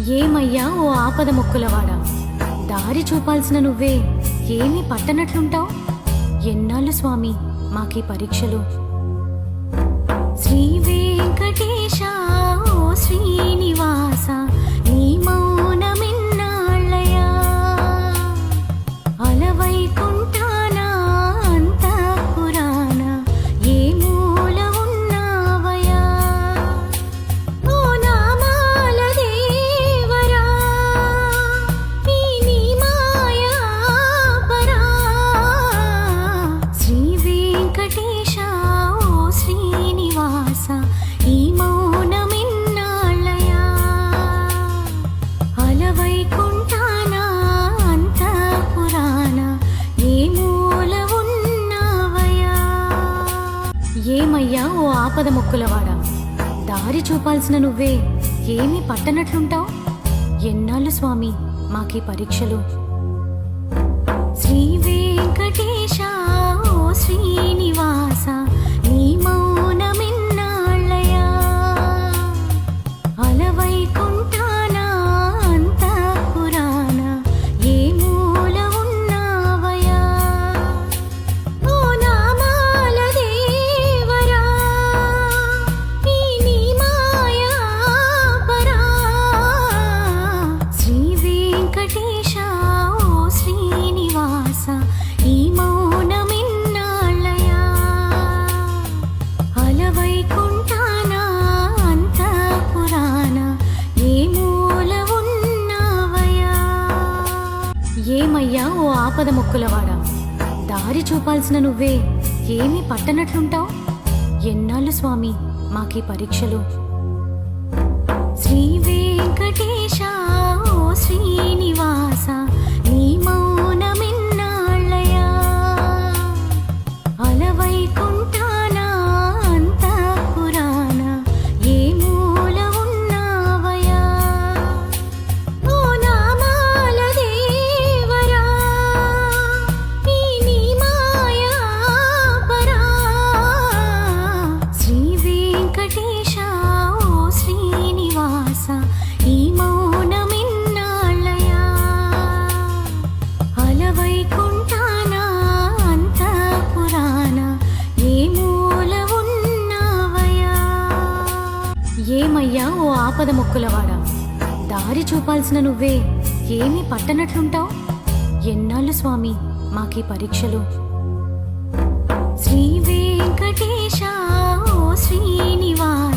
ఏమయ్యా ఓ ఆపద మొక్కులవాడా, దారి చూపాల్సిన నువ్వే ఏమీ పట్టనట్లుంటావు. ఎన్నాళ్ళు స్వామి మాకీ పరీక్షలు. శ్రీ వెంకటేశ ఓ శ్రీనివాస నీ మౌనమిన్నాళ్ళయా, అలవైకుంఠాన అంతఃపురాన ఏ మూల ఉన్నావయా. ఓ నామాల దేవరా ఈ నీ మాయా పరా. శ్రీ వెంకటేశ ఓ శ్రీనివాస ఈ మౌనమిన్నాళ్ళయా, అలవైకుంఠాన అంతఃపురాన ఏ మూల ఉన్నావయా. ఏమయ్యా ఓ ఆపద మొక్కులవాడా, దారి చూపాల్సిన నువ్వే ఏమీ పట్టనట్లుంటావు. ఎన్నాళ్ళు స్వామి మాకీ పరీక్షలు. శ్రీ వెంకటేశ ఓ శ్రీనివాస నీ మౌనమిన్నాళ్ళయా, అలవైకుంఠాన అంతఃపురాన ఏ మూల ఉన్నావయా. ఓ నామాల దేవరా ఈ నీ మాయా పరా. శ్రీ వెంకటేశ ఓ శ్రీనివాస ఈ మౌనమిన్నాళ్ళయా, అలవైకుంఠాన అంతఃపురాన ఏ మూల ఉన్నావయా. ఏమయ్యా ఓ ఆపద మొక్కులవాడా, దారి చూపాల్సిన నువ్వే ఏమీ పట్టనట్లుంటావు. ఎన్నాళ్ళు స్వామి మాకీ పరీక్షలు. శ్రీ వెంకటేశ ఓ శ్రీనివాస నీ మౌనమిన్నాళ్ళయా, అలవైకుంఠాన అంతఃపురాన ఏ మూల ఉన్నావయా. ఓ నామాల దేవరా ఈ నీ మాయా పరా. శ్రీ వెంకటేశ ఓ శ్రీనివాస ఈ మౌనమిన్నాళ్ళయా, అలవైకుంఠాన అంతఃపురాన ఏ మూల ఉన్నావయా. ఏమయ్యా ఓ ఆపద మొక్కులవాడా, దారి చూపాల్సిన నువ్వే ఏమీ పట్టనట్లుంటావు. ఎన్నాళ్ళు స్వామి మాకీ పరీక్షలు. శ్రీ వెంకటేశ ఓ శ్రీనివాస